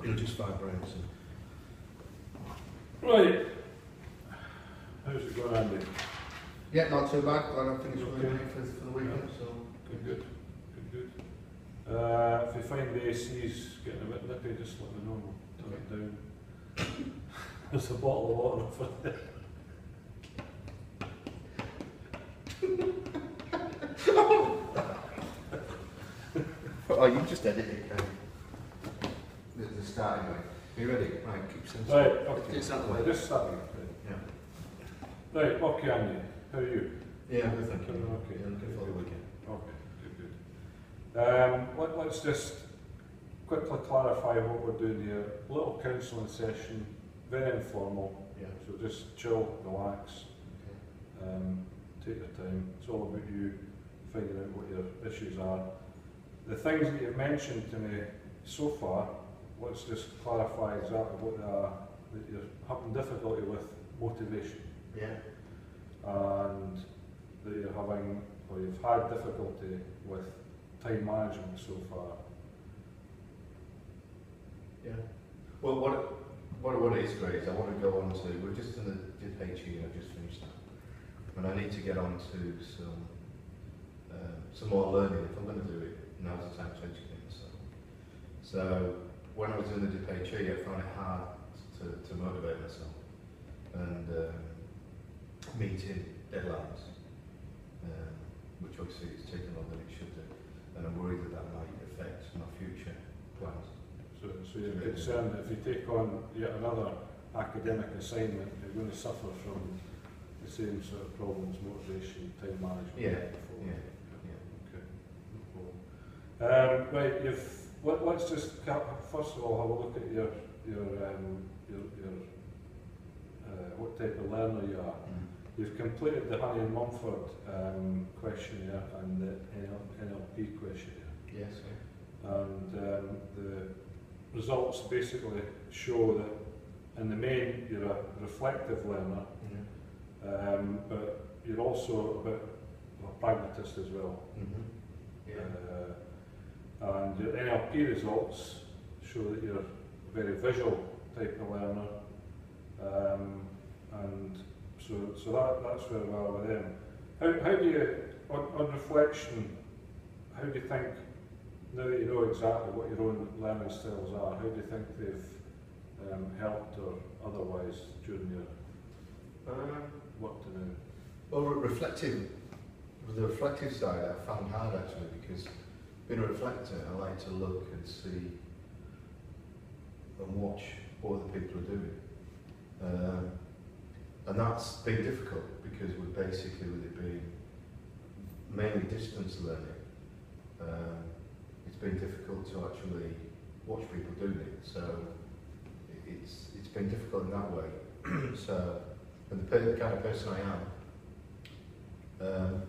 It'll just vibrate. Right. How's it going, Andy? Yeah, not too bad. Glad I finished Okay. working for the weekend. So Good. If you find the AC's getting a bit nippy, just let me know. We'll turn it down. There's a bottle of water over there. Oh, you just edit it. The starting way. Are you ready? Right, keep sense. Right, okay. It's out the way. Just starting. Yeah. Right, okay, Andy. How are you? Yeah, good, thank you. Okay. Yeah, looking for the weekend. Okay, good. Let's just quickly clarify what we're doing here. Little counselling session, very informal. Yeah. So just chill, relax, Okay. take your time. It's all about you figuring out what your issues are. The things that you've mentioned to me so far, let's just clarify exactly what they are that you're having difficulty with: motivation, Yeah. and that you're having, or you've had difficulty with time management so far. Yeah. Well, what it is great is I want to go on to, we're just in the DPHE, I've just finished that. And I need to get on to some more learning. If I'm going to do it, now's the time to educate myself. So when I was in the DPHE, I found it hard to motivate myself. And meeting deadlines, which obviously is taking longer than it should do. And I'm worried that might affect my future plans. So you're concerned that if you take on yet another academic assignment, you're going to suffer from the same sort of problems: motivation, time management. Yeah. Before. Yeah. Okay. No problem. Right. Let's just first of all have a look at your what type of learner you are. You've completed the Honey and Mumford questionnaire and the NLP questionnaire. Yes. And the results basically show that in the main you're a reflective learner, but you're also a bit of a pragmatist as well. Yeah. And your NLP results show that you're a very visual type of learner, and so that's where we are with them. How do you, on reflection, how do you think, now that you know exactly what your own learning styles are, how do you think they've helped or otherwise during your work to now? Well, the reflective side I found hard actually, because being a reflector, I like to look and see and watch what other people are doing. And that's been difficult because we're basically, with it being mainly distance learning, it's been difficult to actually watch people doing it. So it's been difficult in that way. So, and the kind of person I am,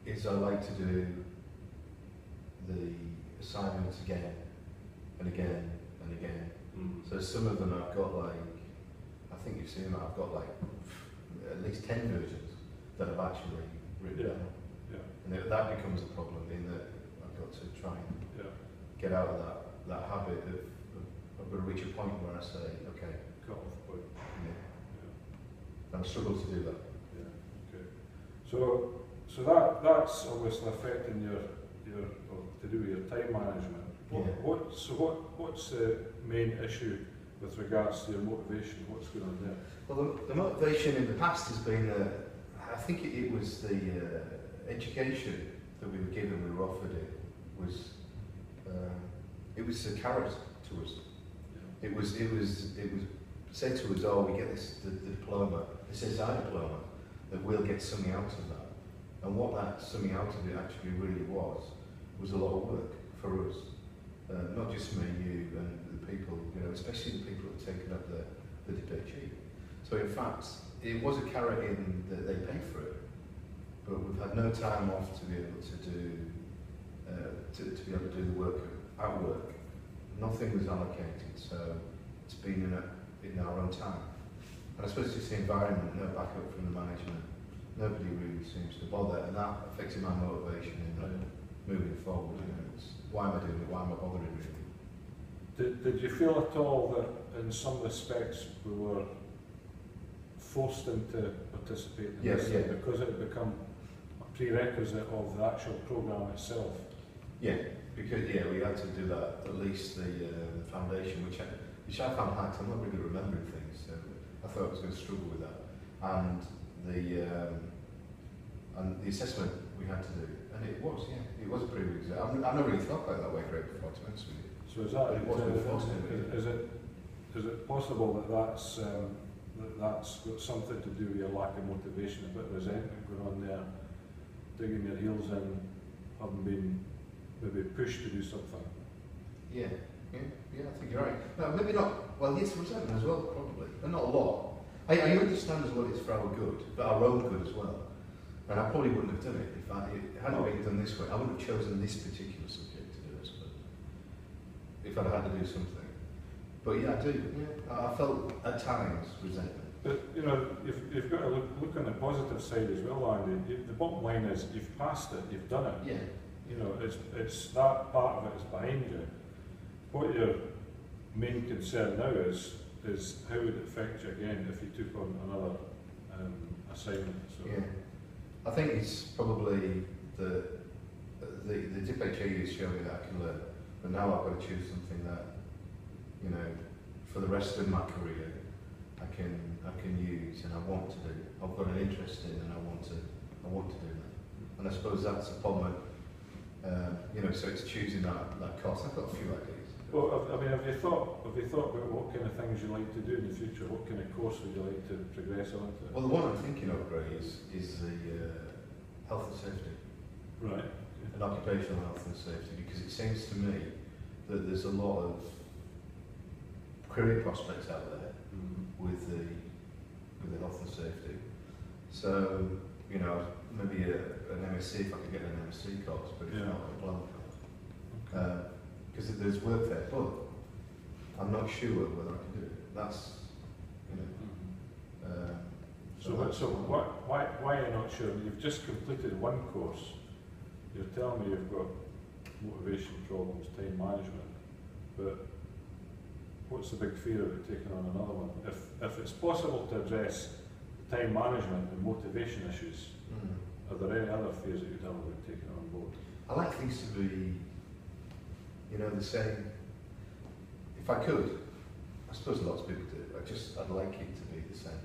is I like to do the assignments again and again and again. So some of them I've got like, I think you've seen them, I've got like at least 10 versions that I've actually written down. Yeah. And that becomes a problem in that I've got to try and get out of that habit of I've got to reach a point where I say, okay, cut off point. And I struggle to do that. Yeah. Okay. So that's obviously affecting your or to do with your time management. What's the main issue with regards to your motivation? What's going on there? Well, the motivation in the past has been, I think it was the education that we were given, we were offered it was a carrot to us. Yeah. It was said to us, oh, we get the diploma, this is our diploma, that we'll get something out of that. And what that something out of it actually really was a lot of work for us. Not just me, you, and the people, especially the people who've taken up the DPHE. So in fact, it was a carrot in that they paid for it, but we've had no time off to be able to do the work at work. Nothing was allocated, so it's been in our own time. And I suppose it's just the environment, no backup from the management. Nobody really seems to bother, and that affected my motivation in moving forward. It's, why am I doing it? Why am I bothering really? Did you feel at all that in some respects we were forced into participating in this thing because it had become a prerequisite of the actual programme itself? Yeah, because we had to do that, at least the foundation, which I found hard 'cause I'm not really good at remembering things, so I thought I was going to struggle with that. And the assessment we had to do, and it was a prerequisite. I've not really thought about it that way, Greg, before, to be honest with you. So is that, But it was forced into is it possible that that's got something to do with your lack of motivation, a bit of resentment going on there, digging your heels in, having been maybe pushed to do something? Yeah, I think you're right. No, maybe not. Well, yes, resentment as well, probably, but not a lot. I understand as well it's for our good, but our own good as well. And I probably wouldn't have done it if it hadn't been done this way. I wouldn't have chosen this particular subject to do it, if I'd had to do something. But yeah, I do. Yeah, I felt at times resentment. But you know, you've got to look on the positive side as well, Andy. The bottom line is you've passed it, you've done it. Yeah. You know, it's that part of it is behind you. What your main concern now is how would it affect you again if you took on another assignment? So. Yeah. I think it's probably the Diploma has shown me that I can learn, but now I've got to choose something that, you know, for the rest of my career, I can use and I want to do. I've got an interest in and I want to do that. And I suppose that's upon me, you know, so it's choosing that course. I've got a few ideas. Well, I mean, have you thought about what kind of things you like to do in the future? What kind of course would you like to progress on to? Well, the one I'm thinking of, Gray, is the health and safety. Right. And occupational health and safety, because it seems to me that there's a lot of career prospects out there with the health and safety. So, you know, maybe an MSc, if I could get an MSc course, but if not, a diploma course. Because there's work there, but I'm not sure whether I can do it. That's, you know. So why are you not sure? You've just completed one course. You're telling me you've got motivation problems, time management, but what's the big fear of taking on another one? If it's possible to address time management and motivation issues, are there any other fears that you'd have about taking on board? I like things to be, you know, the same. If I could, I suppose lots of people do, I'd like it to be the same.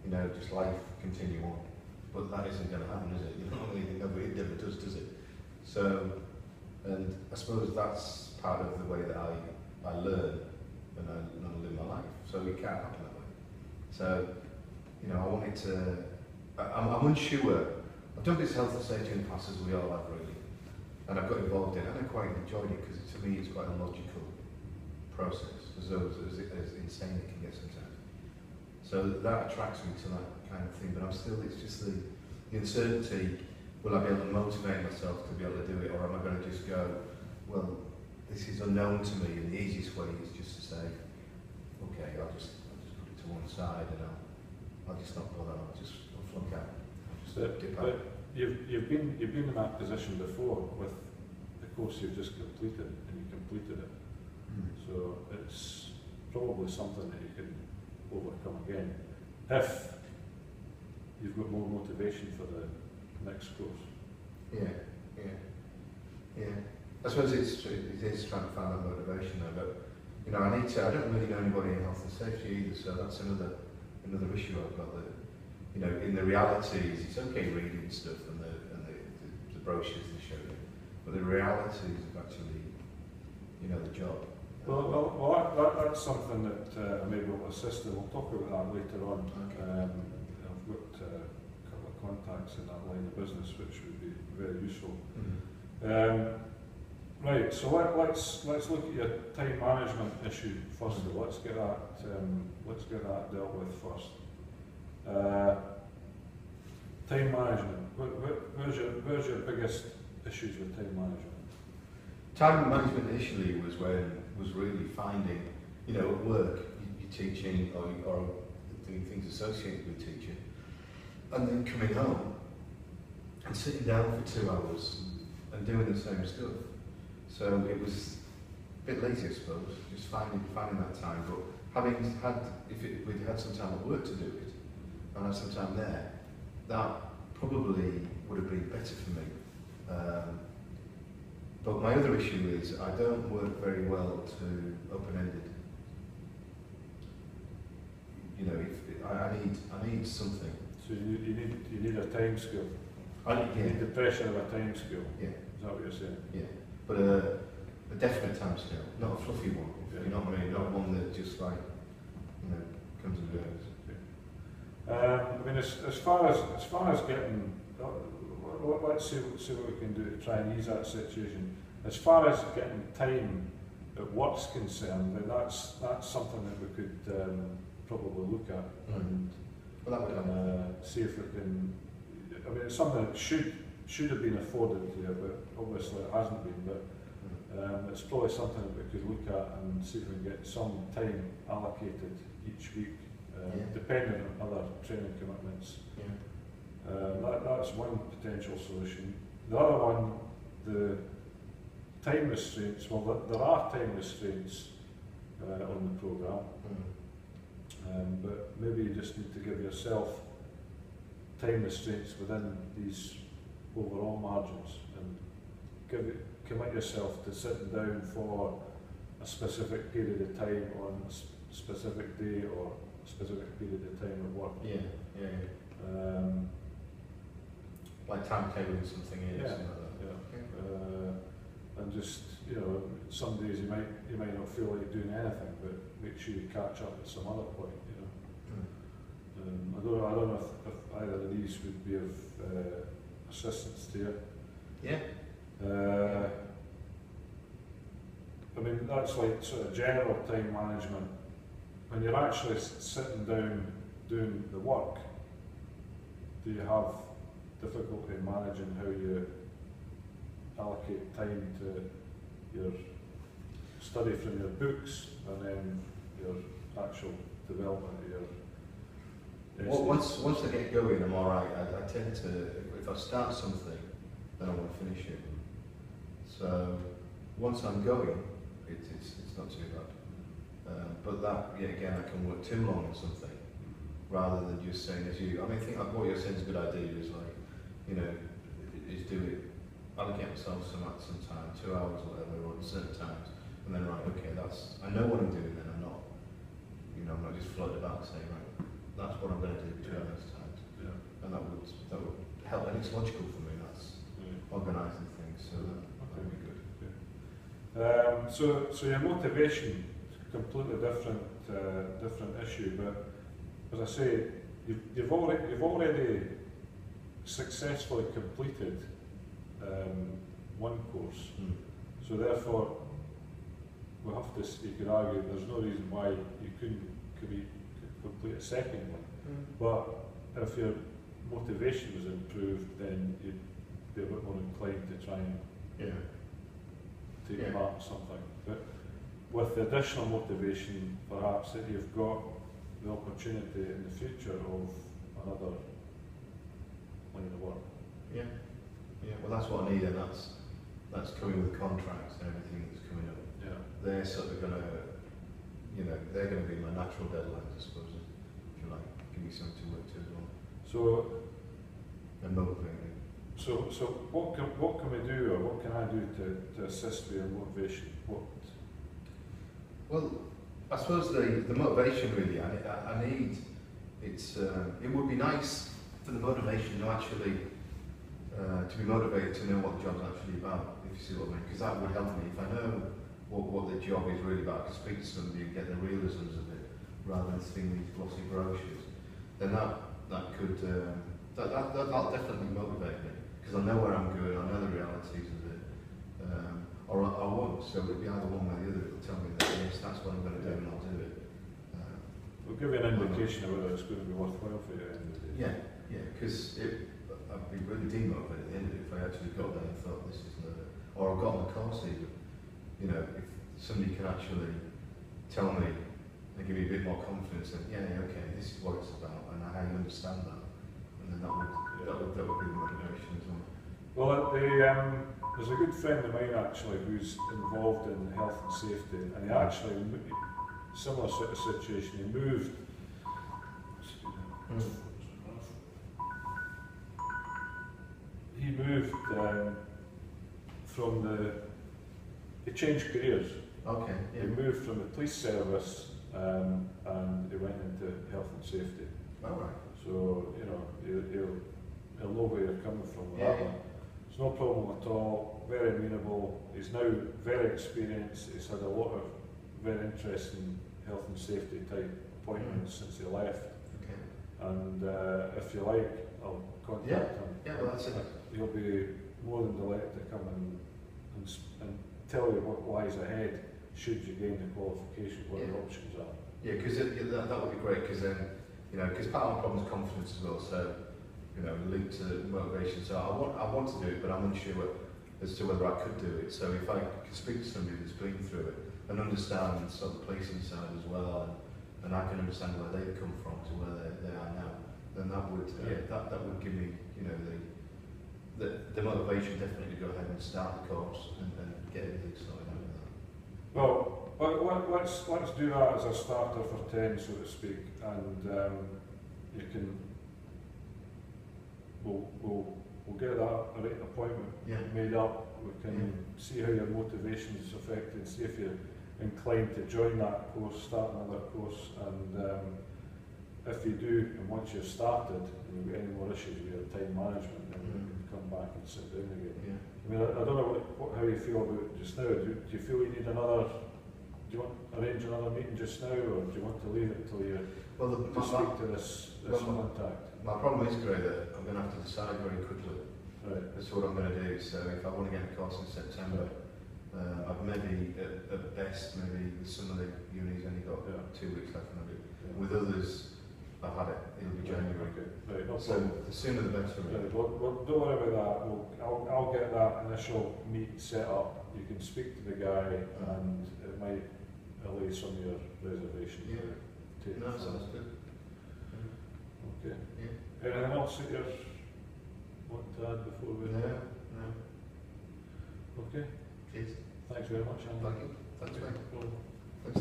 You know, just life continue on. But that isn't going to happen, is it? You know, it never does it? So, and I suppose that's part of the way that I learn and I live my life. So it can't happen that way. So, you know, I wanted to, I'm unsure. I've done this health and safety in the past, as we all have really. And I've got involved in it, and I quite enjoyed it because to me it's quite a logical process, as insane it can get sometimes. So that attracts me to that kind of thing, but I'm still, it's just the uncertainty. Will I be able to motivate myself to be able to do it, or am I going to just go, well, this is unknown to me, and the easiest way is just to say, okay, I'll just put it to one side, and I'll just not bother, I'll flunk out. But you've been in that position before with the course you've just completed, and you completed it. So it's probably something that you can overcome again if you've got more motivation for the next course. Yeah. I suppose it is trying to find that motivation though, but you know, I don't really know anybody in health and safety either, so that's another issue I've got. That, you know, in the realities, it's okay reading stuff and the brochures they show you, but the realities of actually, you know, the job. Well, that's something that I maybe will assist in. We'll talk about that later on. Okay. I've got a couple of contacts in that line of business which would be very useful. Right, so let's look at your time management issue first of all. Let's get that dealt with first. Time management. Where's your biggest issues with time management? Time management initially was really finding, you know, at work, you're teaching or doing things associated with teaching, and then coming home and sitting down for 2 hours and doing the same stuff. So it was bit lazy, I suppose, just finding that time. But having had, if we'd had some time at work to do it, and had some time there, that probably would have been better for me. But my other issue is I don't work very well to open-ended. You know, if I need something. So you need a time scale. Yeah. You need the pressure of a time scale. Yeah. Is that what you're saying? Yeah. But a definite time scale, not a fluffy one. Yeah. You know what I mean? Not one that just like, you know, comes and goes. I mean, as far as getting, let's see what we can do to try and ease that situation. As far as getting time at work's concerned, then that's something that we could probably look at and see if we can. I mean, it's something that should have been afforded here, but obviously it hasn't been. But it's probably something that we could look at and see if we can get some time allocated each week. Depending on other training commitments. That's one potential solution. The other one, the time restraints, well there are time restraints on the programme, but maybe you just need to give yourself time restraints within these overall margins and commit yourself to sitting down for a specific period of time on a specific day or specific period of time at work. Like timetabling something in, something like that. And just, you know, some days you might not feel like doing anything, but make sure you catch up at some other point. You know, I don't know if either of these would be of assistance to you. I mean, that's like sort of general time management. When you're actually sitting down doing the work, do you have difficulty managing how you allocate time to your study from your books and then your actual development of your essays? Once I get going, I'm alright. I tend to, if I start something, then I want to finish it. So once I'm going, it's not too bad. But that, yet again, I can work too long on something rather than just saying, as you, I mean, I think what you're saying is a good idea, is like, you know, is do it, allocate myself some time, 2 hours or whatever, or at certain times, and then, right, okay, I know what I'm doing then, I'm not, you know, I'm not just floating about saying, right, that's what I'm going to do between those times. And that would help, and it's logical for me, that's organising things, so that would be good. So your motivation, completely different issue, but as I say, you've already successfully completed one course, so therefore you could argue there's no reason why you couldn't complete a second one. But if your motivation was improved, then you'd be a bit more inclined to try and take part in something. But with the additional motivation, perhaps, that you've got the opportunity in the future of another line of work. Well, that's what I need, and that's coming with contracts and everything that's coming up. They're sort of going to, you know, they're going to be my natural deadlines, I suppose, if you like, give me something to work to as well. And motivate me. So what can we do, or what can I do to assist with your motivation? Well, I suppose the motivation really, I need, it would be nice for the motivation to actually, to be motivated to know what the job's actually about, if you see what I mean, because that would help me. If I know what the job is really about, I can speak to somebody and get the realisms of it, rather than seeing these glossy brochures, then that'll definitely motivate me, because I know where I'm going, I know the realities of it. Or I won't, so it'll be either one or the other. It'll tell me that yes, that's what I'm going to do, and I'll do it. We'll give you an indication of whether it's going to be worthwhile for you at the end of the day. Because I'd be really demotivated at the end of it if I actually got there and thought this is or I got on the course even. You know, if somebody can actually tell me and give me a bit more confidence that okay, this is what it's about, and I understand that, and then that would be the motivation as well. Well, there's a good friend of mine actually who's involved in health and safety, and he actually, similar sort of situation, he moved. He moved from he changed careers. Okay. Yeah. He moved from the police service and he went into health and safety. All right. So, you know, he'll know where you're coming from with Yeah, that one. It's no problem at all, very amenable. He's now very experienced. He's had a lot of very interesting health and safety type appointments since he left. Okay. And if you like, I'll contact him. Yeah, well, that's it. He'll be more than delighted to come and tell you what lies ahead should you gain the qualification, what the options are. Yeah, because that would be great, because then, you know, because part of the problem is confidence as well, so, you know, linked to motivation. So I want to do it, but I'm unsure as to whether I could do it. So if I could speak to somebody that's been through it and understand sort of the policing side as well, and I can understand where they've come from to where they are now, then that would that would give me, you know, the motivation definitely to go ahead and start the course and get everything sorted out with that. Well, let's do that as a starter for 10, so to speak, and you can. We'll get that appointment made up. We can see how your motivation is affected, see if you're inclined to join that course, start another course, and if you do, and once you've started, and you've got any more issues with your time management, then you can come back and sit down again. Yeah. I mean, I don't know how you feel about it just now. Do you feel you need another? Do you want to arrange another meeting just now, or do you want to leave it until you speak to this contact? My problem is, Graeme, that I'm going to have to decide very quickly as to what I'm going to do. So if I want to get a course in September, I've maybe, at best, maybe with some of the unis only got 2 weeks left on it. With others, I've had it. It'll be January. Right, no so the sooner the better for me. Right, well, don't worry about that. I'll get that initial meet set up. You can speak to the guy, and it might allay some of your reservations. Yeah. No, that sounds good. Okay. Yeah. Anything else that you want to add before we? No. Okay. Cheers. Thanks very much, Andy. Thank you. Thanks, mate. Cool. Thanks,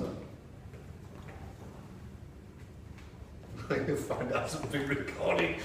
You'll find out some big recording.